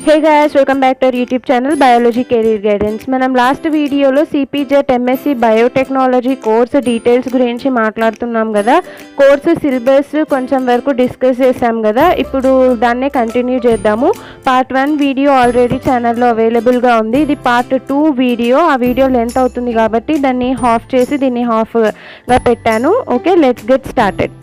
Hey guys, welcome back to our YouTube channel Biology Career Guidance. మనం last వీడియోలో CPJET MSc biotechnology course details గురించి మాట్లాడుతున్నాం కదా. Course syllabus కొంచెం వరకు డిస్కస్ చేసాం కదా. ఇప్పుడు దాన్నే కంటిన్యూ చేద్దాము. పార్ట్ 1 వీడియో ఆల్రెడీ ఛానల్లో అవైలబుల్గా ఉంది. ఇది పార్ట్ 2 వీడియో. ఆ వీడియో లెంత్ అవుతుంది కాబట్టి దాన్ని హాఫ్ చేసి దీన్ని హాఫ్గా పెట్టాను. Okay, let's get started.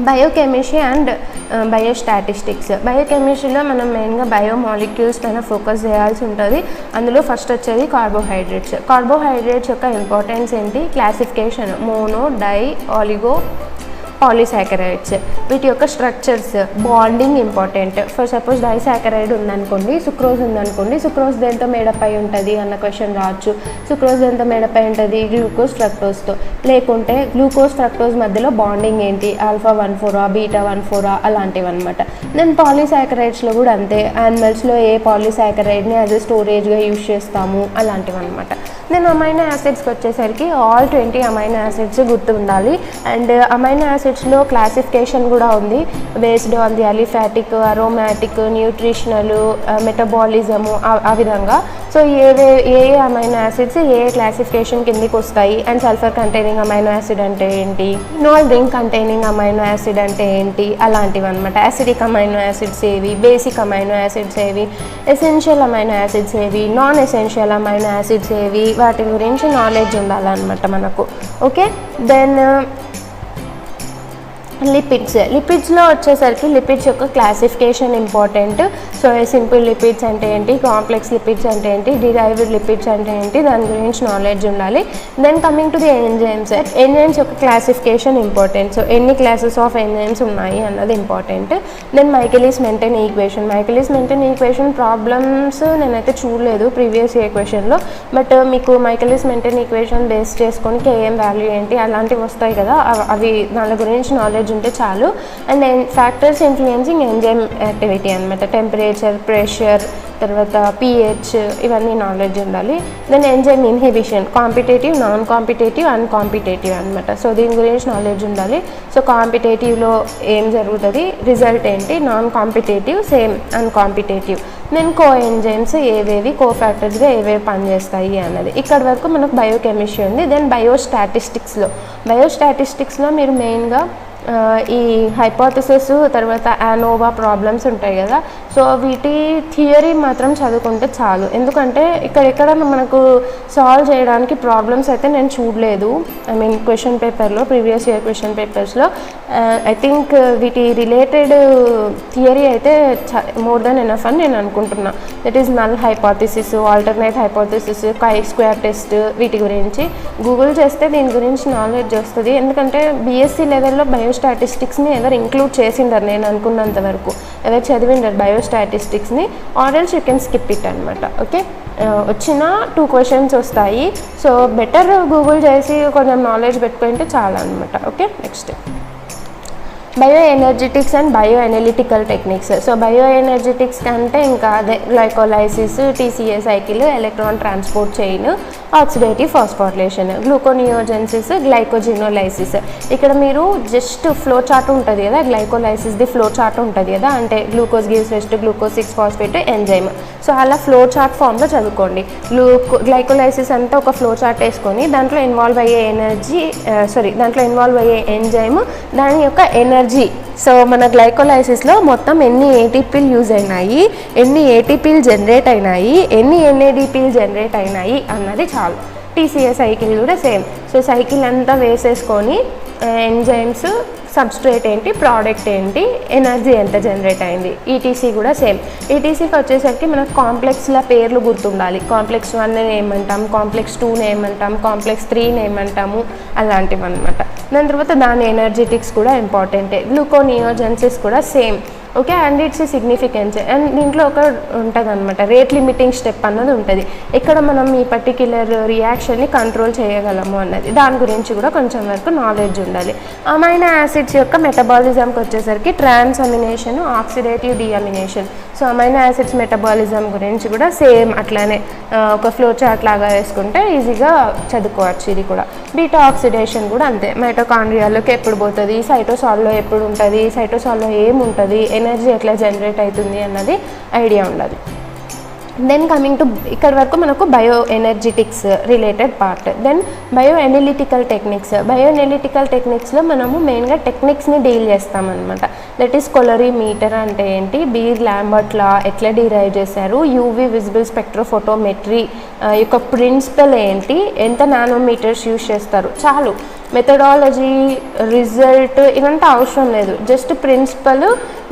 Biochemistry and biostatistics. బయోకెమిస్ట్రీలో మనం మెయిన్గా బయోమాలిక్యూల్స్ పైన ఫోకస్ చేయాల్సి ఉంటుంది. అందులో ఫస్ట్ వచ్చేది కార్బోహైడ్రేట్స్. కార్బోహైడ్రేట్స్ యొక్క ఇంపార్టెన్స్ ఏంటి? Classification mono, di, oligo, polysaccharides. వీటి యొక్క structures, bonding important. For suppose disaccharide ఉందనుకోండి, సుక్రోజ్ ఉందనుకోండి, సుక్రోజ్ దేంతో మేడప్ అయి ఉంటుంది అన్న క్వశ్చన్ రావచ్చు. సుక్రోజ్ దేంతో మేడప్ అయి ఉంటుంది? గ్లూకోజ్ ఫ్రక్టోజ్తో. లేకుంటే గ్లూకోజ్ ఫ్రక్టోజ్ మధ్యలో బాండింగ్ ఏంటి? ఆల్ఫా 1,4 బీటా 1,4 అలాంటివి అనమాట. దెన్ పాలీసాకరైడ్స్లో కూడా అంతే. యానిమల్స్లో ఏ పాలీసాకరైడ్ని యాజ్ ఎ స్టోరేజ్గా యూజ్ చేస్తాము అలాంటివి అనమాట. దెన్ అమైనో యాసిడ్స్కి వచ్చేసరికి ఆల్ 20 అమైనో యాసిడ్స్ గుర్తు ఉండాలి. అండ్ అమైనో యాసిడ్స్లో క్లాసిఫికేషన్ కూడా ఉంది based on the aliphatic, aromatic, nutritional, metabolism ఆ విధంగా. సో ఏ అమైనో యాసిడ్స్ ఏ క్లాసిఫికేషన్ కిందికి వస్తాయి. And sulphur containing amino acid అంటే ఏంటి, నాల్ రింగ్ కంటైనింగ్ అమైనో యాసిడ్ అంటే ఏంటి అలాంటివి అనమాట. యాసిడిక్ అమైనో యాసిడ్స్ ఏవి, బేసిక్ అమైనో యాసిడ్స్ ఏవి, ఎసెన్షియల్ అమైనో యాసిడ్స్ ఏవి, నాన్ ఎసెన్షియల్ అమైనో యాసిడ్స్ ఏవి, వాటి గురించి నాలెడ్జ్ ఉండాలన్నమాట మనకు. ఓకే, దెన్ లిపిడ్స్లో వచ్చేసరికి లిపిడ్స్ యొక్క classification important. So simple lipids అంటే ఏంటి, కాంప్లెక్స్ లిపిడ్స్ అంటే ఏంటి, డిరైవ్డ్ లిపిడ్స్ అంటే ఏంటి, దాని గురించి నాలెడ్జ్ ఉండాలి. Then coming to the enzymes. Enzymes యొక్క క్లాసిఫికేషన్ ఇంపార్టెంట్. సో ఎన్ని క్లాసెస్ ఆఫ్ ఎంజైమ్స్ ఉన్నాయి అన్నది important. Then Michaelis Menten equation. Michaelis Menten equation problems నేనైతే చూడలేదు ప్రీవియస్ ఇయర్ క్వశ్చన్లో. బట్ మీకు మైకేలిస్ మెంటెన్ ఈక్వేషన్ బేస్ చేసుకొని కేఎం వాల్యూ ఏంటి అలాంటివి వస్తాయి కదా, అవి దాని గురించి నాలెడ్జ్ ఉంటే చాలు. And factors influencing enzyme activity అనమాట. టెంపరేచర్, ప్రెషర్, తర్వాత pH, ఇవన్నీ నాలెడ్జ్ ఉండాలి. Then enzyme inhibition, competitive, non competitive, uncompetitive అనమాట. సో దీని గురించి నాలెడ్జ్ ఉండాలి. సో కాంపిటేటివ్లో ఏం జరుగుతుంది, రిజల్ట్ ఏంటి, non competitive same uncompetitive. Then co enzymes ఏవేవి కో ఫ్యాక్టర్స్గా ఏవేవి పనిచేస్తాయి అన్నది. ఇక్కడ వరకు మనకు బయోకెమిస్ట్రీ ఉంది. దెన్ బయోస్టాటిస్టిక్స్లో మీరు మెయిన్గా ఈ హైపోథసిస్ తర్వాత యానోవా ప్రాబ్లమ్స్ ఉంటాయి కదా. సో వీటి థియరీ మాత్రం చదువుకుంటే చాలు. ఎందుకంటే ఇక్కడెక్కడ మనకు సాల్వ్ చేయడానికి ప్రాబ్లమ్స్ అయితే నేను చూడలేదు. ఐ మీన్ క్వశ్చన్ పేపర్లో, ప్రీవియస్ ఇయర్ క్వశ్చన్ పేపర్స్లో. ఐ థింక్ వీటి రిలేటెడ్ థియరీ అయితే మోర్ దెన్ ఎనఫ్ అని నేను అనుకుంటున్నా. That is null hypothesis, alternate hypothesis, chi-square test, వీటి గురించి గూగుల్ చేస్తే దీని గురించి నాలెడ్జ్ వస్తుంది. ఎందుకంటే బీఎస్సీ లెవెల్లో బయోస్టాటిస్టిక్స్ని ఎవరు ఇంక్లూడ్ చేసిండారు నేను అనుకున్నంత వరకు, ఎవరు చదివిండారు బయోస్టాటిస్టిక్స్ని, or else you can skip it అనమాట. ఓకే, వచ్చిన 2 క్వశ్చన్స్ వస్తాయి. సో బెటర్ గూగుల్ చేసి కొంచెం నాలెడ్జ్ పెట్టుకుంటే చాలా అనమాట. Okay, next bioenergetics and bioanalytical techniques. So bioenergetics కంటే ఇంకా అదే glycolysis, TCA cycle, electron transport chain, oxidative phosphorylation, gluconeogenesis, glycogenolysis. ఇక్కడ మీరు జస్ట్ ఫ్లో చార్ట్ ఉంటుంది కదా, గ్లైకోలైసిస్ది ఫ్లో చార్ట్ ఉంటుంది కదా, అంటే glucose gives rise to glucose six phosphate enzyme. So అలా ఫ్లో చార్ట్ ఫామ్లో చదువుకోండి. గ్లైకోలైసిస్ అంతా ఒక ఫ్లో చార్ట్ వేసుకొని దాంట్లో ఇన్వాల్వ్ అయ్యే ఎంజైమ్, దాని యొక్క ఎనర్జీ. సో మన గ్లైకోలైసిస్లో మొత్తం ఎన్ని ఏటీపీలు యూజ్ అయినాయి, ఎన్ని ఏటీపీలు జనరేట్ అయినాయి, ఎన్ని NADPలు జనరేట్ అయినాయి అన్నది చాలు. TCA సైకిల్ కూడా సేమ్. సో సైకిల్ అంతా వేసేసుకొని ఎంజైమ్స్, సబ్స్ట్రేట్ ఏంటి, ప్రోడక్ట్ ఏంటి, ఎనర్జీ ఎంత జనరేట్ అయింది. ETC కూడా సేమ్. ETCకి వచ్చేసరికి మనకు కాంప్లెక్స్ల పేర్లు గుర్తుండాలి. కాంప్లెక్స్ 1 ఏమంటాం, కాంప్లెక్స్ 2 ఏమంటాం, కాంప్లెక్స్ 3 ఏమంటాము అలాంటివి అనమాట. దాని తర్వాత దాని ఎనర్జెటిక్స్ కూడా ఇంపార్టెంటే. గ్లూకోనియోజెన్సిస్ కూడా same. Okay. And its significance and దీంట్లో ఒక ఉంటుంది అనమాట, రేట్ లిమిటింగ్ స్టెప్ అన్నది ఉంటుంది. ఇక్కడ మనం ఈ పర్టిక్యులర్ రియాక్షన్ని కంట్రోల్ చేయగలము అన్నది, దాని గురించి కూడా కొంచెం వరకు నాలెడ్జ్ ఉండాలి. అమైనో యాసిడ్స్ యొక్క మెటబాలిజంకి వచ్చేసరికి transamination, oxidative deamination. So amino acids metabolism గురించి కూడా సేమ్ అట్లానే ఒక ఫ్లో చార్ట్ లాగా వేసుకుంటే ఈజీగా చదువుకోవచ్చు. ఇది కూడా బీటా ఆక్సిడేషన్ కూడా అంతే, మైటోకాండ్రియాలోకి ఎప్పుడు పోతుంది, సైటోసాల్లో ఎప్పుడు ఉంటుంది, సైటోసాల్లో ఏముంటుంది, ఎనర్జీ ఎట్లా జనరేట్ అవుతుంది అన్నది ఐడియా ఉండాలి. దెన్ కమింగ్ టు ఇక్కడ వరకు మనకు bioenergetics related part. Then bioanalytical techniques. Bioanalytical టెక్నిక్స్లో మనము మెయిన్గా టెక్నిక్స్ని డీల్ చేస్తామన్నమాట. దట్ ఈస్ కొలరీమీటర్ అంటే ఏంటి, బీర్ లాంబర్ట్ లా ఎట్లా డిరైవ్ చేశారు, యూవీ విజిబుల్ స్పెక్ట్రోఫోటోమెట్రీ యొక్క ప్రిన్సిపల్ ఏంటి, ఎంత నానోమీటర్స్ యూజ్ చేస్తారు, చాలు. మెథడాలజీ, రిజల్ట్ ఇవంతా అవసరం లేదు, జస్ట్ ప్రిన్సిపల్,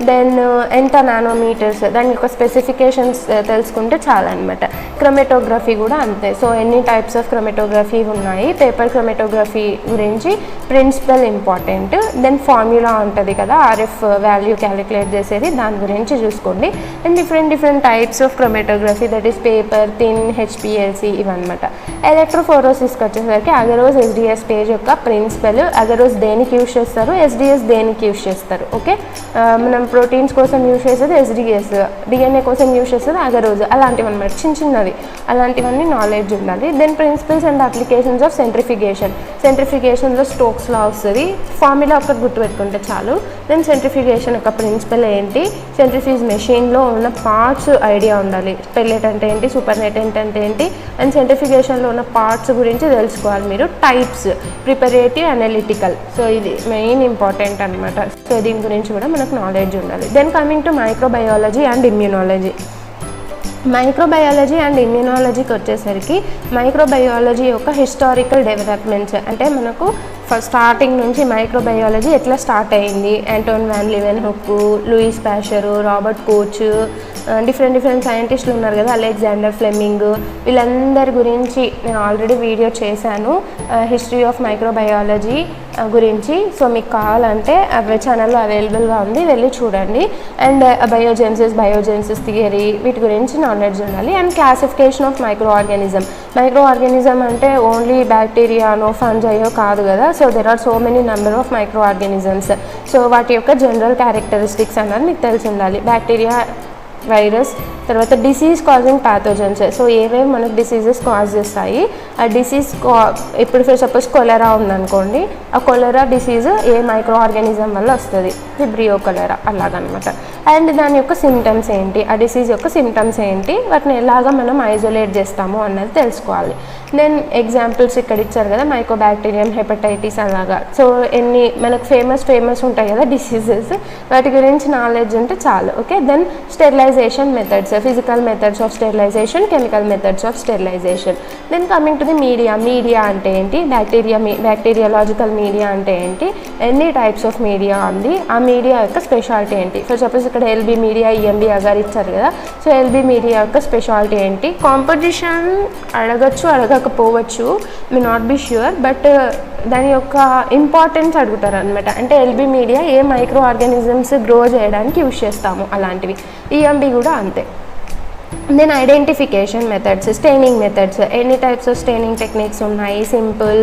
దెన్ ఎంత నానోమీటర్స్, దాని యొక్క స్పెసిఫికేషన్స్ తెలుసుకుంటే చాలా అనమాట. క్రొమెటోగ్రఫీ కూడా అంతే. సో ఎన్ని టైప్స్ ఆఫ్ క్రొమెటోగ్రఫీ ఉన్నాయి, పేపర్ క్రొమెటోగ్రఫీ గురించి ప్రిన్సిపల్ ఇంపార్టెంట్. దెన్ ఫార్ములా ఉంటుంది కదా, ఆర్ఎఫ్ వాల్యూ క్యాలిక్యులేట్ చేసేది, దాని గురించి చూసుకోండి. And different types of chromatography, that is paper, thin, HPLC ఇవన్నమాట. ఎలక్ట్రోఫోరోసిస్కి వచ్చేసరికి అగరోస్ ఎస్డిఎస్ పేజ్ యొక్క ప్రిన్సిపల్, అగరోస్ దేనికి యూజ్ చేస్తారు, ఎస్డిఎస్ దేనికి యూజ్ చేస్తారు. ఓకే, మనం ప్రోటీన్స్ కోసం యూజ్ చేసేది ఎస్డిఎస్, డిఎన్ఏ కోసం యూజ్ చేసేది అగరోజ్, అలాంటివి అనమాట, చిన్నవి అలాంటివన్నీ నాలెడ్జ్ ఉండాలి. Then principles and applications of centrifugation. సెంట్రిఫిగేషన్లో స్టోక్స్ లా వస్తుంది, ఫార్ములా ఒకటి గుర్తుపెట్టుకుంటే చాలు. దెన్ సెంట్రిఫిగేషన్ యొక్క ప్రిన్సిపల్ ఏంటి, సెంట్రిఫ్యూజ్ మెషిన్లో ఉన్న పార్ట్స్ ఐడియా ఉండాలి, పెల్లెట్ అంటే ఏంటి, సూపర్నెటెంట్ అంటే ఏంటి, అండ్ సెంట్రిఫిగేషన్లో ఉన్న పార్ట్స్ గురించి తెలుసుకోవాలి మీరు. Types, preparative, analytical. సో ఇది మెయిన్ ఇంపార్టెంట్ అనమాట. సో దీని గురించి కూడా మనకు నాలెడ్జ్ ఉండాలి. Then coming to microbiology and immunology. Microbiology and ఇమ్యూనాలజీకి వచ్చేసరికి మైక్రోబయాలజీ యొక్క హిస్టారికల్ డెవలప్మెంట్స్, అంటే మనకు స్టార్టింగ్ నుంచి మైక్రోబయాలజీ ఎట్లా స్టార్ట్ అయింది, Antonie van Leeuwenhoek, Louis Pasteur, Robert Koch, different సైంటిస్టులు ఉన్నారు కదా, అలెగ్జాండర్ ఫ్లెమింగ్, వీళ్ళందరి గురించి నేను ఆల్రెడీ వీడియో చేశాను, హిస్టరీ ఆఫ్ మైక్రోబయాలజీ గురించి. సో మీకు కావాలంటే ఛానల్లో అవైలబుల్గా ఉంది, వెళ్ళి చూడండి. అండ్ బయోజెన్సిస్ థియరీ, వీటి గురించి నాలెడ్జ్ ఉండాలి. And classification of micro organism అంటే ఓన్లీ బ్యాక్టీరియానో ఫంజయో కాదు కదా. So there are so many number of micro organisms. So వాటి యొక్క జనరల్ క్యారెక్టరిస్టిక్స్ అన్నది మీకు తెలిసి ఉండాలి. బ్యాక్టీరియా, వైరస్, తర్వాత డిసీజ్ కాజింగ్ ప్యాథోజన్స్. సో ఏవేవి మనకు డిసీజెస్ కాజ్ చేస్తాయి, ఆ డిసీజ్ ఇప్పుడు ఫర్ సపోజ్ కొలెరా ఉందనుకోండి, ఆ కొలెరా డిసీజ్ ఏ మైక్రో ఆర్గానిజం వల్ల వస్తుంది, విబ్రియో కొలెరా అలాగనమాట. అండ్ దాని యొక్క సిమ్టమ్స్ ఏంటి, ఆ డిసీజ్ యొక్క సిమ్టమ్స్ ఏంటి, వాటిని ఎలాగా మనం ఐసోలేట్ చేస్తాము అన్నది తెలుసుకోవాలి. దెన్ ఎగ్జాంపుల్స్ ఇక్కడ ఇచ్చారు కదా, మైకోబ్యాక్టీరియం, హెపటైటిస్ అలాగా. సో ఎన్ని మనకు ఫేమస్ ఉంటాయి కదా డిసీజెస్, వాటి గురించి నాలెడ్జ్ ఉంటే చాలు. Okay. Then sterilization methods, physical methods of sterilization, chemical methods of sterilization. Then coming to the media అంటే ఏంటి, బ్యాక్టీరియాలజికల్ మీడియా అంటే ఏంటి, ఎన్ని టైప్స్ ఆఫ్ మీడియా ఉంది, ఆ మీడియా యొక్క స్పెషాలిటీ ఏంటి. ఫర్ సపోజ్ ఇక్కడ ఎల్బీ మీడియా, ఈఎంబీ అగారు ఇచ్చారు కదా. సో ఎల్బీ మీడియా యొక్క స్పెషాలిటీ ఏంటి, కాంపోజిషన్ అడగకపోవచ్చు, may not be sure, but దాని యొక్క ఇంపార్టెన్స్ అడుగుతారు అనమాట. అంటే ఎల్బీ మీడియా ఏ మైక్రో ఆర్గానిజమ్స్ గ్రో చేయడానికి యూజ్ చేస్తాము అలాంటివి. ఈఎంబీ కూడా అంతే. Then identification methods, staining methods, ఎన్ని టైప్స్ ఆఫ్ స్టెయినింగ్ టెక్నిక్స్ ఉన్నాయి, simple,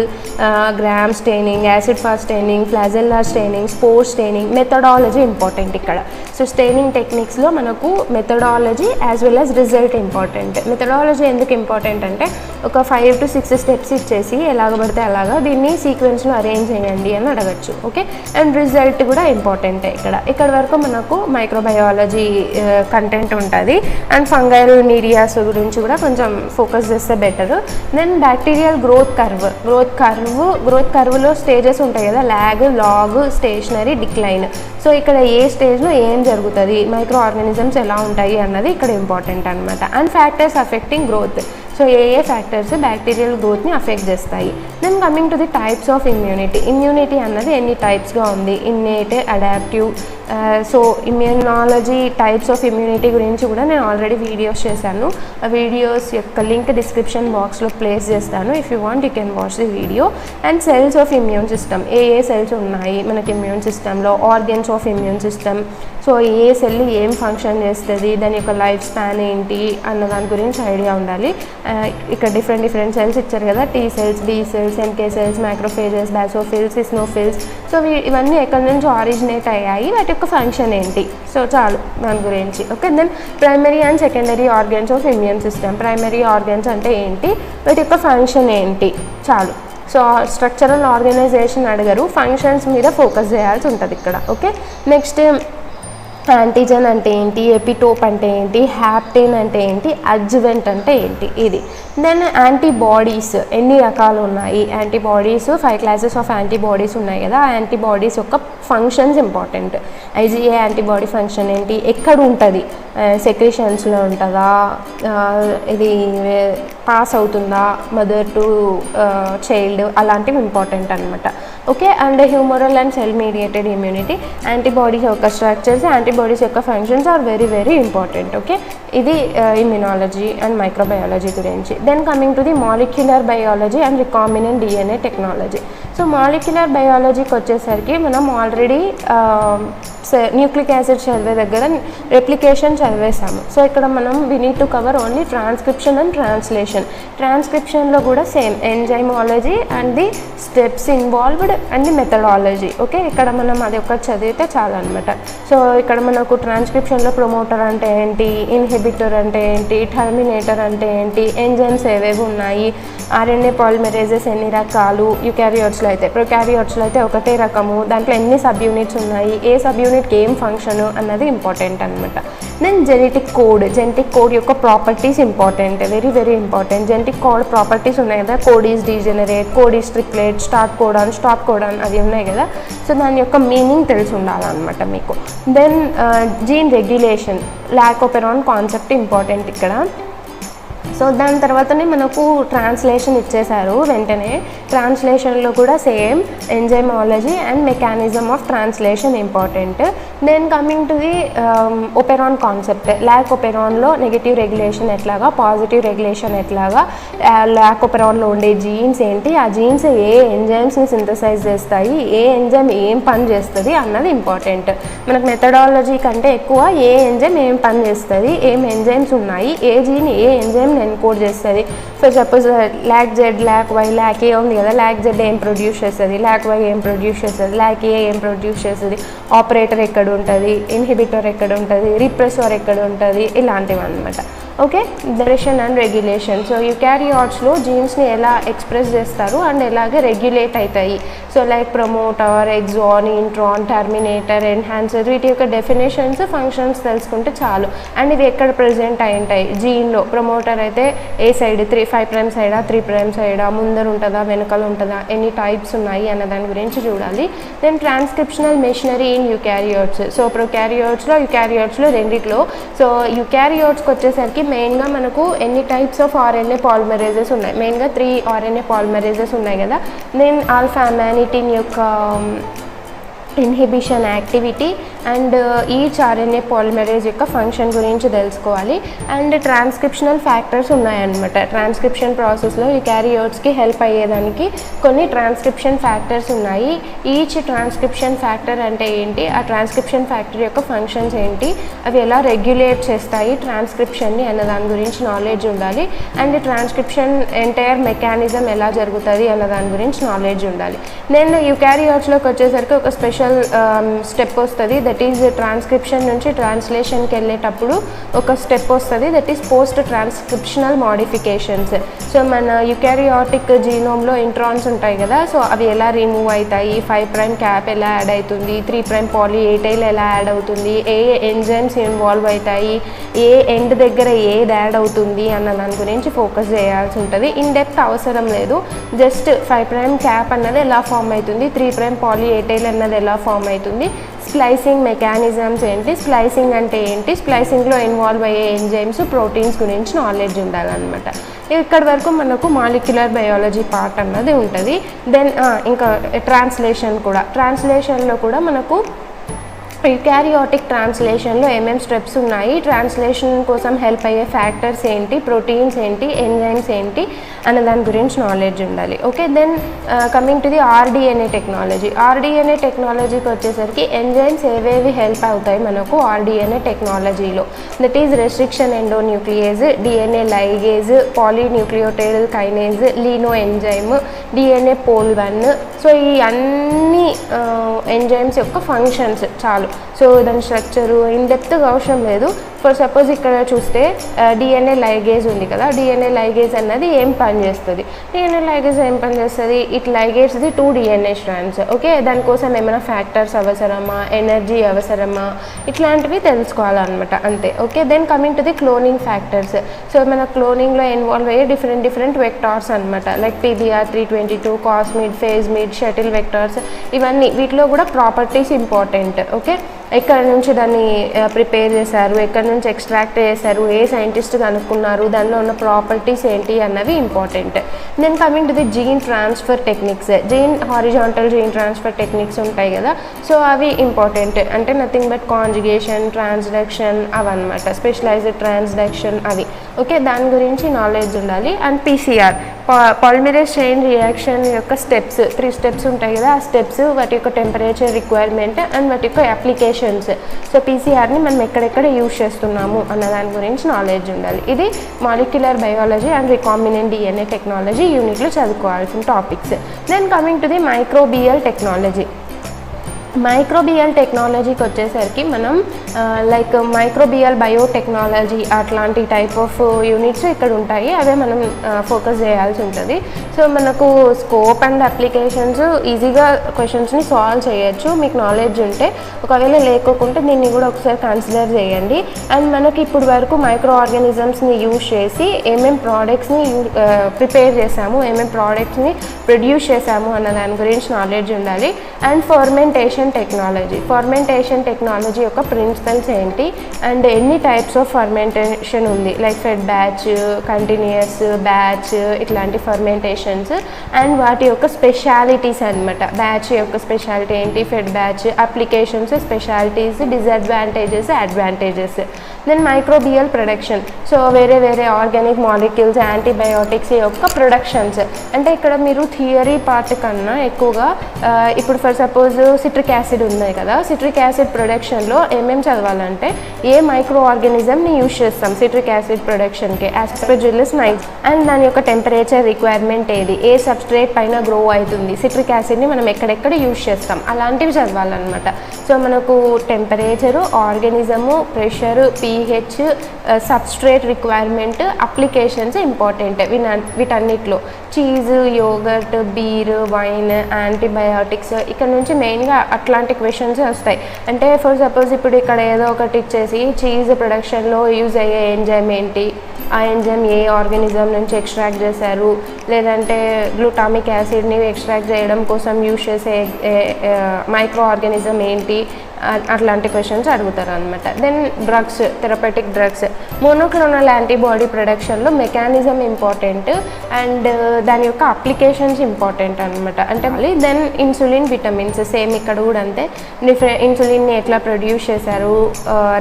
gram staining, acid fast staining, flagellar staining, spore staining. Methodology important ఇక్కడ. సో స్టెయినింగ్ టెక్నిక్స్లో మనకు methodology as well as result important. Methodology ఎందుకు important అంటే ఒక 5 to 6 steps ఇచ్చేసి ఎలాగ పడితే అలాగా దీన్ని సీక్వెన్స్లో అరేంజ్ చేయండి అని అడగచ్చు. ఓకే. అండ్ రిజల్ట్ కూడా ఇంపార్టెంటే ఇక్కడ వరకు మనకు మైక్రోబయాలజీ కంటెంట్ ఉంటుంది. అండ్ ఫంగల్ మీడియాస్ గురించి కూడా కొంచెం ఫోకస్ చేస్తే బెటర్. దెన్ బ్యాక్టీరియల్ గ్రోత్ కర్వ్లో స్టేజెస్ ఉంటాయి కదా, lag, log, stationary, decline. So ఇక్కడ ఏ స్టేజ్లో ఏం జరుగుతుంది, మైక్రో ఆర్గానిజమ్స్ ఎలా ఉంటాయి అన్నది ఇక్కడ ఇంపార్టెంట్ అనమాట. And factors affecting growth, so ఏ ఫ్యాక్టర్స్ బ్యాక్టీరియల్ గ్రోత్ని అఫెక్ట్ చేస్తాయి. Then coming to the types of immunity అన్నది ఎన్ని టైప్స్గా ఉంది, innate, adaptive. So immunology types of immunity గురించి కూడా నేను ఆల్రెడీ వీడియోస్ చేశాను. ఆ వీడియోస్ యొక్క లింక్ డిస్క్రిప్షన్ బాక్స్లో ప్లేస్ చేస్తాను. If you want you can watch the video. And cells of immune system, ఏ సెల్స్ ఉన్నాయి మనకి ఇమ్యూన్ సిస్టంలో, organs of immune system. So A cell ఏం ఫంక్షన్ చేస్తుంది, దాని యొక్క లైఫ్ స్పాన్ ఏంటి అన్న దాని గురించి ఐడియా ఉండాలి. ఇక్కడ డిఫరెంట్ సెల్స్ ఇచ్చారు కదా, T cells, B cells, NK cells, macrophages, basophils, eosinophils. So ఇవన్నీ ఎక్కడి నుంచి ఆరిజినేట్ అయ్యాయి, వాటి యొక్క ఫంక్షన్ ఏంటి, సో చాలు దాని గురించి. Okay, then primary and secondary organs of immune system. Primary organs అంటే ఏంటి, వాటి యొక్క ఫంక్షన్ ఏంటి, చాలు. సో స్ట్రక్చరల్ ఆర్గనైజేషన్ అడగరు, ఫంక్షన్స్ మీద ఫోకస్ చేయాల్సి ఉంటుంది ఇక్కడ. ఓకే, నెక్స్ట్ యాంటీజెన్ అంటే ఏంటి, ఎపిటోప్ అంటే ఏంటి, హ్యాప్టెన్ అంటే ఏంటి, అడ్జువెంట్ అంటే ఏంటి, ఇది. దెన్ యాంటీబాడీస్ ఎన్ని రకాలు ఉన్నాయి, యాంటీబాడీస్ 5 క్లాసెస్ ఆఫ్ యాంటీబాడీస్ ఉన్నాయి కదా, ఆ యాంటీబాడీస్ యొక్క functions important. IgA antibody function ఏంటి, ఎక్కడ ఉంటుంది, సెక్రేషన్స్లో ఉంటుందా, ఇది పాస్ అవుతుందా మదర్ టు చైల్డ్, అలాంటివి ఇంపార్టెంట్ అనమాట. Okay, and humoral and cell mediated immunity, antibodies యొక్క స్ట్రక్చర్స్, యాంటీబాడీస్ యొక్క functions are very very important. Okay, ఇది ఇమ్యూనాలజీ అండ్ మైక్రోబయాలజీ గురించి. Then coming to the molecular biology and recombinant DNA technology. So molecular బయాలజీకి వచ్చేసరికి మనం already nucleic acid చదివే దగ్గర replication చదివేసాము. So ఇక్కడ మనం we need to cover only transcription and translation. ట్రాన్స్క్రిప్షన్లో కూడా same enzymology and the steps involved and the methodology. Okay, ఇక్కడ మనం అది ఒకటి చదివితే చాలు అనమాట. సో ఇక్కడ మనకు ట్రాన్స్క్రిప్షన్లో ప్రమోటర్ అంటే ఏంటి, ఇన్హిబిటర్ అంటే ఏంటి, టర్మినేటర్ అంటే ఏంటి, ఎంజైమ్స్ ఏవేవి ఉన్నాయి, ఆర్ఎన్ఏ పాలిమరేజెస్ ఎన్ని రకాలు, యూకారియోట్స్లో అయితే, ప్రొకారియోట్స్లో అయితే ఒకటే రకము, దాంట్లో ఎన్ని సబ్ యూనిట్స్ ఉన్నాయి, ఏ సబ్ యూనిట్కి ఏం ఫంక్షన్ అన్నది ఇంపార్టెంట్ అనమాట. దెన్ జెనెటిక్ కోడ్ యొక్క properties important, very very important. Genetic code properties ఉన్నాయి కదా, code is degenerate, code is triplet, start codon అవి ఉన్నాయి కదా. సో దాని యొక్క మీనింగ్ తెలిసి ఉండాలన్నమాట మీకు. Then gene regulation, lac operon concept important ఇక్కడ. సో దాని తర్వాతనే మనకు ట్రాన్స్లేషన్ ఇచ్చేశారు వెంటనే. ట్రాన్స్లేషన్లో కూడా same enzymology and mechanism of translation important. Then coming to the operon concept, లాకోపెరాన్లో నెగిటివ్ రెగ్యులేషన్ ఎట్లాగా, పాజిటివ్ రెగ్యులేషన్ ఎట్లాగా, లాకోపెరాన్లో ఉండే జీన్స్ ఏంటి, ఆ జీన్స్ ఏ ఎంజైమ్స్ని సింథసైజ్ చేస్తాయి, ఏ ఎంజైమ్ ఏం పని చేస్తుంది అన్నది ఇంపార్టెంట్. మనకు మెథడాలజీ కంటే ఎక్కువ ఏ ఎంజైమ్ ఏం పని చేస్తుంది, ఏం ఎంజైమ్స్ ఉన్నాయి, ఏ జీన్ ఏ ఎంజైమ్ ఎన్కోడ్ చేస్తుంది. For suppose lac Z, lac Y, lac A ఉంది కదా, లాక్ జెడ్ ఏం ప్రొడ్యూస్ చేస్తుంది, లాక్ వై ఏం ప్రొడ్యూస్ చేస్తుంది, లాక్ ఏ ఏం ప్రొడ్యూస్ చేస్తుంది, ఆపరేటర్ ఎక్కడ ఉంటుంది, ఇన్హిబిటర్ ఎక్కడ ఉంటుంది, రిప్రెసర్ ఎక్కడ ఉంటుంది, ఇలాంటివి అనమాట. Okay, direction and regulation. So యూకారియాట్స్లో జీన్స్ని ఎలా ఎక్స్ప్రెస్ చేస్తారు అండ్ ఎలాగే రెగ్యులేట్ అవుతాయి. So like promoter, exon, intron, terminator, enhancer, వీటి యొక్క డెఫినేషన్స్, ఫంక్షన్స్ తెలుసుకుంటే చాలు. అండ్ ఇవి ఎక్కడ ప్రజెంట్ అయి ఉంటాయి, జీన్లో. ప్రమోటర్ అయితే ఏ సైడ్, 5' సైడా 3' సైడా, ముందర ఉంటుందా వెనకాల ఉంటుందా, ఎన్ని టైప్స్ ఉన్నాయి అన్న దాని గురించి చూడాలి. Then transcriptional machinery in eukaryotes. So ప్రొకారియోట్స్లో, యూకారియోట్స్లో రెండిట్లో. సో యూకారియోట్స్కి వచ్చేసరికి మెయిన్గా మనకు ఎన్ని టైప్స్ ఆఫ్ ఆర్ఎన్ఏ పాలిమరేజెస్ ఉన్నాయి, మెయిన్గా 3 ఆర్ఎన్ఏ పాలిమరేజెస్ ఉన్నాయి కదా. దెన్ ఆల్ఫా అమానిటిన్ యొక్క inhibition activity and each RNA polymerase యొక్క ఫంక్షన్ గురించి తెలుసుకోవాలి. అండ్ ట్రాన్స్క్రిప్షనల్ ఫ్యాక్టర్స్ ఉన్నాయన్నమాట. ట్రాన్స్క్రిప్షన్ ప్రాసెస్లో యూకారియోట్స్కి హెల్ప్ అయ్యేదానికి కొన్ని ట్రాన్స్క్రిప్షన్ ఫ్యాక్టర్స్ ఉన్నాయి. ఈచ్ ట్రాన్స్క్రిప్షన్ ఫ్యాక్టర్ అంటే ఏంటి, ఆ ట్రాన్స్క్రిప్షన్ ఫ్యాక్టర్ యొక్క ఫంక్షన్స్ ఏంటి, అవి ఎలా రెగ్యులేట్ చేస్తాయి ట్రాన్స్క్రిప్షన్ని అన్న దాని గురించి నాలెడ్జ్ ఉండాలి. అండ్ ట్రాన్స్క్రిప్షన్ ఎంటైర్ మెకానిజం ఎలా జరుగుతుంది అన్న దాని గురించి నాలెడ్జ్ ఉండాలి. నేను యూకారియోట్స్లోకి వచ్చేసరికి ఒక స్పెషల్ స్టెప్ వస్తుంది, దట్ ఈజ్ ట్రాన్స్క్రిప్షన్ నుంచి ట్రాన్స్లేషన్కి వెళ్ళేటప్పుడు ఒక స్టెప్ వస్తుంది, that is post transcriptional modifications. So మన యూకారియాటిక్ జీనోమ్లో ఇంట్రాన్స్ ఉంటాయి కదా, సో అవి ఎలా రిమూవ్ అవుతాయి, 5' క్యాప్ ఎలా యాడ్ అవుతుంది, 3' పాలీ ఏ టైల్ ఎలా యాడ్ అవుతుంది, ఏ ఎంజైమ్స్ ఇన్వాల్వ్ అవుతాయి, ఏ ఎండ్ దగ్గర ఏది యాడ్ అవుతుంది అన్న దాని గురించి ఫోకస్ చేయాల్సి ఉంటుంది. ఇన్ డెప్త్ అవసరం లేదు, జస్ట్ 5' క్యాప్ అన్నది ఎలా ఫామ్ అవుతుంది, 3' పాలీ ఏ టైల్ అన్నది ఎలా ఫామ్ అవుతుంది, స్ప్లైసింగ్ మెకానిజమ్స్ ఏంటి, స్ప్లైసింగ్ అంటే ఏంటి, స్ప్లైసింగ్లో ఇన్వాల్వ్ అయ్యే ఎంజైమ్స్, ప్రోటీన్స్ గురించి నాలెడ్జ్ ఉండాలన్నమాట. ఇక్కడి వరకు మనకు మాలిక్యులర్ బయాలజీ పార్ట్ అన్నది ఉంటుంది. దెన్ ఇంకా ట్రాన్స్లేషన్ కూడా, ట్రాన్స్లేషన్లో కూడా మనకు యూకారియోటిక్ ట్రాన్స్లేషన్లో ఏమేమి స్టెప్స్ ఉన్నాయి, ట్రాన్స్లేషన్ కోసం హెల్ప్ అయ్యే ఫ్యాక్టర్స్ ఏంటి, ప్రోటీన్స్ ఏంటి, ఎంజైమ్స్ ఏంటి అనే దాని గురించి నాలెడ్జ్ ఉండాలి. Okay, then coming to the rDNA technology. RDNA టెక్నాలజీకి వచ్చేసరికి ఎంజైమ్స్ ఏవేవి హెల్ప్ అవుతాయి మనకు ఆర్డిఎన్ఏ టెక్నాలజీలో, that is restriction endonuclease, DNA ligase, polynucleotide kinase, Klenow enzyme, DNA pol 1. So ఈ అన్ని ఎంజైమ్స్ యొక్క ఫంక్షన్స్ చాలు. సో దాని స్ట్రక్చరు ఇన్ డెప్త్గా అవసరం లేదు. ఫర్ సపోజ్ ఇక్కడ చూస్తే డిఎన్ఏ లైగేజ్ ఉంది కదా, డిఎన్ఏ లైగేజ్ అన్నది ఏం పని చేస్తుంది, డిఎన్ఏ లైగేజ్ ఏం పని చేస్తుంది, it ligates the 2 DNA strands. Okay, దానికోసం ఏమైనా ఫ్యాక్టర్స్ అవసరమా, ఎనర్జీ అవసరమా, ఇట్లాంటివి తెలుసుకోవాలన్నమాట, అంతే. Okay, then coming to the cloning factors. So మన క్లోనింగ్లో ఇన్వాల్వ్ అయ్యే డిఫరెంట్ వెక్టార్స్ అనమాట, like PBR 322, cosmid, phagemid, shuttle vectors, ఇవన్నీ వీటిలో కూడా ప్రాపర్టీస్ ఇంపార్టెంట్. ఓకే, ఎక్కడ నుంచి దాన్ని ప్రిపేర్ చేశారు, ఎక్కడ నుంచి ఎక్స్ట్రాక్ట్ చేశారు, ఏ సైంటిస్ట్ కనుక్కున్నారు, దానిలో ఉన్న ప్రాపర్టీస్ ఏంటి అన్నవి important. Then coming to the gene transfer techniques, horizontal gene transfer techniques ఉంటాయి కదా, సో అవి ఇంపార్టెంట్. అంటే నథింగ్ బట్ కాంజుగేషన్, ట్రాన్స్డక్షన్ అవన్నమాట, స్పెషలైజ్డ్ ట్రాన్స్డక్షన్ అవి. ఓకే, దాని గురించి నాలెడ్జ్ ఉండాలి. And PCR, polymerase chain reaction యొక్క స్టెప్స్, 3 స్టెప్స్ ఉంటాయి కదా, ఆ స్టెప్స్, వాటి యొక్క టెంపరేచర్ రిక్వైర్మెంట్ అండ్ వాటి యొక్క అప్లికేషన్స్. సో PCRని మనం ఎక్కడెక్కడ యూజ్ చేస్తున్నాము అన్న దాని గురించి నాలెడ్జ్ ఉండాలి. ఇది molecular biology and recombinant DNA technology యూనిట్లో చదువుకోవాల్సిన topics. Then coming to the microbial technology. Microbial టెక్నాలజీకి వచ్చేసరికి మనం లైక్ మైక్రోబియల్ బయోటెక్నాలజీ అట్లాంటి టైప్ ఆఫ్ యూనిట్స్ ఇక్కడ ఉంటాయి, అవే మనం ఫోకస్ చేయాల్సి ఉంటుంది. సో మనకు స్కోప్ అండ్ అప్లికేషన్స్ ఈజీగా క్వశ్చన్స్ని సాల్వ్ చేయొచ్చు మీకు నాలెడ్జ్ ఉంటే. ఒకవేళ లేకోకుంటే దీన్ని కూడా ఒకసారి కన్సిడర్ చేయండి. అండ్ మనకి ఇప్పుడు వరకు మైక్రో ఆర్గానిజమ్స్ని యూజ్ చేసి ఏమేం ప్రోడక్ట్స్ని ప్రిపేర్ చేసాము, ఏమేం ప్రోడక్ట్స్ని ప్రొడ్యూస్ చేసాము అన్న దాని గురించి నాలెడ్జ్ ఉండాలి. అండ్ ఫర్మెంటేషన్ టెక్నాలజీ యొక్క ప్రిన్సిపల్స్ ఏంటి, అండ్ ఎన్ని టైప్స్ ఆఫ్ ఫర్మెంటేషన్ ఉంది, like fed batch, continuous batch, ఇట్లాంటి ఫర్మెంటేషన్స్ అండ్ వాటి యొక్క స్పెషాలిటీస్ అనమాట. బ్యాచ్ యొక్క స్పెషాలిటీ ఏంటి, fed batch applications, specialities, disadvantages, advantages. Then microbial production, so వేరే ఆర్గానిక్ మాలిక్యూల్స్, యాంటీబయోటిక్స్ యొక్క ప్రొడక్షన్స్. అంటే ఇక్కడ మీరు థియరీ పార్ట్ కన్నా ఎక్కువగా ఇప్పుడు ఫర్ సపోజ్ సిట్రిక్ యాసిడ్ ఉంది కదా, సిట్రిక్ యాసిడ్ ప్రొడక్షన్లో ఏమేమి చదవాలంటే ఏ మైక్రో ఆర్గానిజంని యూజ్ చేస్తాం సిట్రిక్ యాసిడ్ ప్రొడక్షన్కి, ఆస్పర్జిల్లస్ నైగ్స్, అండ్ దాని యొక్క టెంపరేచర్ రిక్వైర్మెంట్ ఏది, ఏ సబ్స్ట్రేట్ పైన గ్రో అవుతుంది, సిట్రిక్ యాసిడ్ని మనం ఎక్కడెక్కడ యూజ్ చేస్తాం, అలాంటివి చదవాలన్నమాట. సో మనకు temperature, organism, pressure, pH, substrate requirement, applications important. వీటన్నిటిలో cheese, yoghurt, beer, wine, antibiotics, ఇక్కడ నుంచి మెయిన్గా అట్లాంటి క్వశ్చన్స్ వస్తాయి. అంటే ఫర్ సపోజ్ ఇప్పుడు ఇక్కడ ఏదో ఒకటి ఇచ్చేసి చీజ్ ప్రొడక్షన్లో యూజ్ అయ్యే ఎంజైమ్ ఏంటి, ఆ ఎంజైమ్ ఏ ఆర్గానిజం నుంచి ఎక్స్ట్రాక్ట్ చేశారు, లేదంటే గ్లూటామిక్ యాసిడ్ని ఎక్స్ట్రాక్ట్ చేయడం కోసం యూజ్ చేసే మైక్రో ఆర్గానిజం ఏంటి, అట్లాంటి క్వశ్చన్స్ అడుగుతారు అనమాట. Then drugs, therapeutic drugs, monoclonal antibody ప్రొడక్షన్లో మెకానిజం ఇంపార్టెంట్ అండ్ దాని యొక్క అప్లికేషన్స్ ఇంపార్టెంట్ అనమాట. అంటే మళ్ళీ దెన్ ఇన్సులిన్, విటమిన్స్, సేమ్ ఇక్కడ కూడా అంతే. ఇన్సులిన్ని ఎట్లా ప్రొడ్యూస్ చేశారు,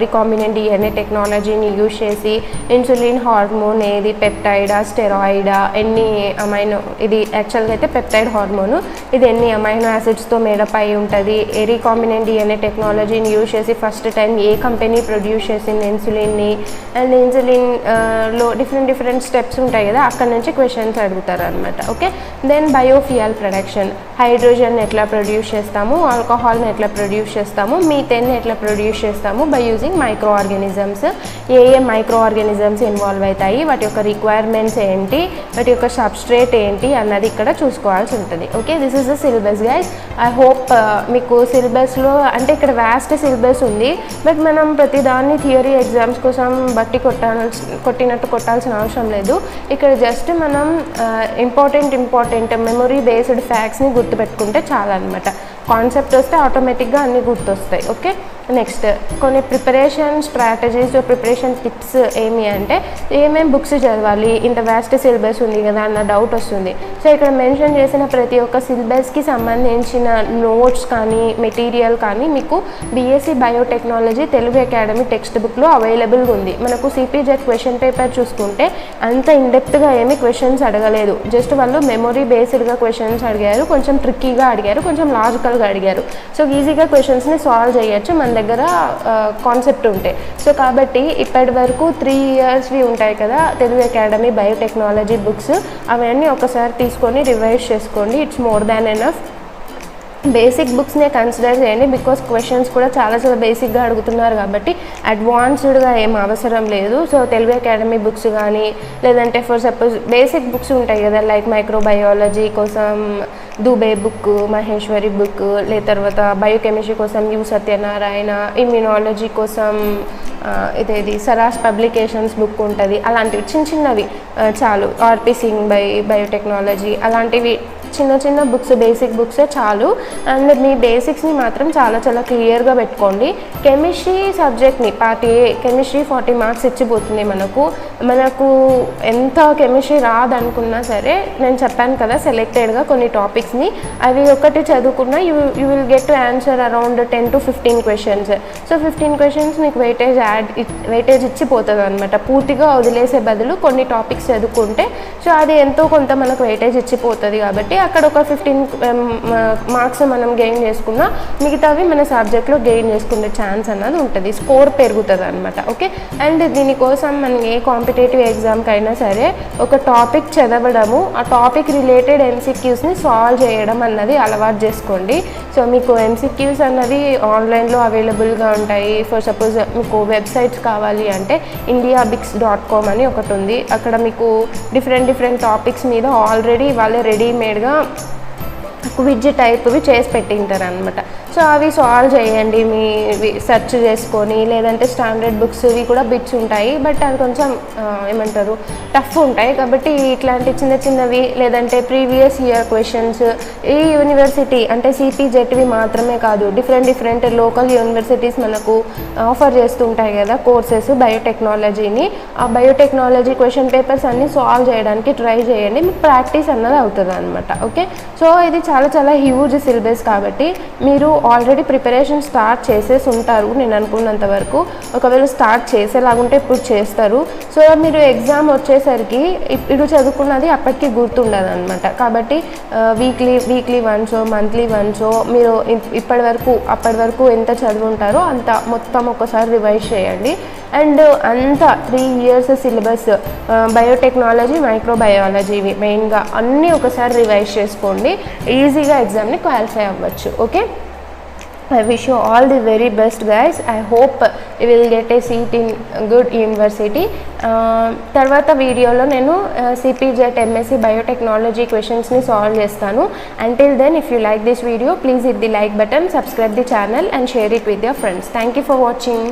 రికాంబినెంట్ DNA టెక్నాలజీని యూజ్ చేసి ఇన్సులిన్ హార్మోన్ ఏది, పెప్టైడా, స్టెరాయిడా, ఎన్ని అమైనో, ఇది యాక్చువల్గా అయితే పెప్టైడ్ హార్మోను, ఇది ఎన్ని అమైనో యాసిడ్స్తో మేడప్ అయి ఉంటుంది, రికాంబినెంట్ DNA టెక్నాలజీని యూజ్ చేసి ఫస్ట్ టైం ఏ కంపెనీ ప్రొడ్యూస్ చేసింది ఇన్సులిన్ని, అండ్ ఇన్సులిన్లో డిఫరెంట్ స్టెప్స్ ఉంటాయి కదా, అక్కడ నుంచి క్వశ్చన్స్ అడుగుతారు అనమాట. Okay, then biofuel production, hydrogen ఎట్లా ప్రొడ్యూస్ చేస్తాము, ఆల్కహాల్ని ఎట్లా ప్రొడ్యూస్ చేస్తాము, మీథేన్ని ఎట్లా ప్రొడ్యూస్ చేస్తాము బై యూజింగ్ మైక్రో ఆర్గానిజమ్స్, ఏ మైక్రో ఆర్గానిజమ్స్ ఇన్వాల్వ్ అవుతాయి, వాటి యొక్క రిక్వైర్మెంట్స్ ఏంటి, వాటి యొక్క సబ్స్ట్రేట్ ఏంటి అన్నది ఇక్కడ చూసుకోవాల్సి ఉంటుంది. Okay, this is the syllabus guys. I hope మీకు సిలబస్లో అంటే ఇక్కడ వాస్ట్ సిలబస్ ఉంది, బట్ మనం ప్రతిదాన్ని థియరీ ఎగ్జామ్స్ కోసం బట్టి కొట్టినట్టు కొట్టాల్సిన అవసరం లేదు. ఇక్కడ జస్ట్ మనం ఇంపార్టెంట్ మెమొరీ బేస్డ్ ఫ్యాక్ట్స్ని గుర్తుపెట్టుకుంటే చాలా అనమాట. కాన్సెప్ట్ వస్తే ఆటోమేటిక్గా అన్నీ గుర్తొస్తాయి. ఓకే. నెక్స్ట్ కొన్ని ప్రిపరేషన్ స్ట్రాటజీస్, ప్రిపరేషన్ టిప్స్ ఏమి అంటే ఏమేమి బుక్స్ చదవాలి, ఇంత వ్యాస్ట్ సిలబస్ ఉంది కదా అన్న డౌట్ వస్తుంది. సో ఇక్కడ మెన్షన్ చేసిన ప్రతి ఒక్క సిలబస్కి సంబంధించిన నోట్స్ కానీ మెటీరియల్ కానీ మీకు BSc biotechnology Telugu academy text బుక్లో అవైలబుల్గా ఉంది. మనకు సిపిజెడ్ క్వశ్చన్ పేపర్ చూసుకుంటే అంత ఇన్డెప్త్గా ఏమి క్వశ్చన్స్ అడగలేదు. జస్ట్ వాళ్ళు మెమొరీ బేస్డ్గా క్వశ్చన్స్ అడిగారు, కొంచెం ట్రిక్కీగా అడిగారు, కొంచెం లాజికల్గా అడిగారు. సో ఈజీగా క్వశ్చన్స్ని సాల్వ్ చేయొచ్చు మన దగ్గర కాన్సెప్ట్ ఉంటే. సో కాబట్టి ఇప్పటి వరకు 3 ఇయర్స్వి ఉంటాయి కదా తెలుగు అకాడమీ బయోటెక్నాలజీ బుక్స్, అవన్నీ ఒకసారి తీసుకొని రివైజ్ చేసుకోండి. It's more than enough. Basic బుక్స్నే కన్సిడర్ చేయండి, బికాస్ క్వశ్చన్స్ కూడా చాలా బేసిక్గా అడుగుతున్నారు కాబట్టి అడ్వాన్స్డ్గా ఏం అవసరం లేదు. సో తెలుగు అకాడమీ బుక్స్ కానీ లేదంటే ఫర్ సపోజ్ బేసిక్ బుక్స్ ఉంటాయి కదా లైక్ మైక్రోబయాలజీ కోసం దుబే బుక్, మహేశ్వరి బుక్, లేదా తర్వాత బయోకెమిస్ట్రీ కోసం యు సత్యనారాయణ, ఇమ్యూనాలజీ కోసం ఇదేది సరాస్ పబ్లికేషన్స్ బుక్ ఉంటుంది. అలాంటివి చిన్నవి చాలు. ఆర్పి సింగ్ బయోటెక్నాలజీ అలాంటివి చిన్న బుక్స్, బేసిక్ బుక్సే చాలు. అండ్ మీ బేసిక్స్ని మాత్రం చాలా క్లియర్గా పెట్టుకోండి. కెమిస్ట్రీ సబ్జెక్ట్ని పార్ట్ ఏ కెమిస్ట్రీ 40 మార్క్స్ ఇచ్చిపోతుంది. మనకు ఎంత కెమిస్ట్రీ రాదనుకున్నా సరే నేను చెప్పాను కదా సెలెక్టెడ్గా కొన్ని టాపిక్స్ని, అవి ఒకటి చదువుకున్నా you will get to answer around 10 to 15 questions. So 15 questions మీకు వెయిటేజ్ ఇచ్చిపోతుంది అనమాట. పూర్తిగా వదిలేసే బదులు కొన్ని టాపిక్స్ చదువుకుంటే సో అది ఎంతో కొంత మనకు వెయిటేజ్ ఇచ్చిపోతుంది. కాబట్టి అక్కడ ఒక 15 మార్క్స్ మనం గెయిన్ చేసుకున్నా మిగతావి మన సబ్జెక్ట్లో గెయిన్ చేసుకునే ఛాన్స్ అన్నది ఉంటుంది, స్కోర్ పెరుగుతుంది అనమాట. ఓకే. అండ్ దీనికోసం మనం ఏ కాంపిటేటివ్ ఎగ్జామ్కి అయినా సరే ఒక టాపిక్ చదవడము, ఆ టాపిక్ రిలేటెడ్ ఎంసీక్యూస్ని సాల్వ్ చేయడం అన్నది అలవాటు చేసుకోండి. సో మీకు ఎంసీక్యూస్ అన్నది ఆన్లైన్లో అవైలబుల్గా ఉంటాయి. ఫర్ సపోజ్ మీకు వెబ్సైట్స్ కావాలి అంటే indiabix.com అని ఒకటి ఉంది. అక్కడ మీకు డిఫరెంట్ టాపిక్స్ మీద ఆల్రెడీ వాళ్ళే రెడీమేడ్గా క్విజ్ టైప్వి చేసి పెట్టింటారు అనమాట. సో అవి సాల్వ్ చేయండి మీ సెర్చ్ చేసుకొని, లేదంటే స్టాండర్డ్ బుక్స్వి కూడా బిట్స్ ఉంటాయి, బట్ అవి కొంచెం ఏమంటారు టఫ్ ఉంటాయి. కాబట్టి ఇట్లాంటి చిన్నవి లేదంటే ప్రీవియస్ ఇయర్ క్వశ్చన్స్ ఈ యూనివర్సిటీ అంటే సిపిజెట్వి మాత్రమే కాదు, డిఫరెంట్ లోకల్ యూనివర్సిటీస్ మనకు ఆఫర్ చేస్తుంటాయి కదా కోర్సెస్ బయోటెక్నాలజీని. ఆ బయోటెక్నాలజీ క్వశ్చన్ పేపర్స్ అన్నీ సాల్వ్ చేయడానికి ట్రై చేయండి, మీకు ప్రాక్టీస్ అన్నది అవుతుంది అనమాట. ఓకే. సో ఇది చాలా హ్యూజ్ సిలబస్ కాబట్టి మీరు ఆల్రెడీ ప్రిపరేషన్ స్టార్ట్ చేసేసి ఉంటారు నేను అనుకున్నంత వరకు. ఒకవేళ స్టార్ట్ చేసేలాగుంటే ఇప్పుడు చేస్తారు. సో మీరు ఎగ్జామ్ వచ్చేసరికి ఇప్పుడు చదువుకున్నది అప్పటికి గుర్తుండదు అనమాట. కాబట్టి వీక్లీ వన్సో మంత్లీ వన్సో మీరు అప్పటి వరకు ఎంత చదువుంటారో అంత మొత్తం ఒకసారి రివైజ్ చేయండి. అండ్ అంతా 3 ఇయర్స్ సిలబస్ బయోటెక్నాలజీ మైక్రోబయాలజీవి మెయిన్గా అన్నీ ఒకసారి రివైజ్ చేసుకోండి. ఈజీగా ఎగ్జామ్ని క్వాలిఫై అవ్వచ్చు. Okay. I wish you all the very best guys. I hope you will get a seat in good university. తర్వాత వీడియోలో నేను సిపిజెట్ ఎంఎస్సి బయోటెక్నాలజీ క్వశ్చన్స్ని సాల్వ్ చేస్తాను. Until then, if you like this video, please hit the like button, subscribe the channel and share it with your friends. Thank you for watching.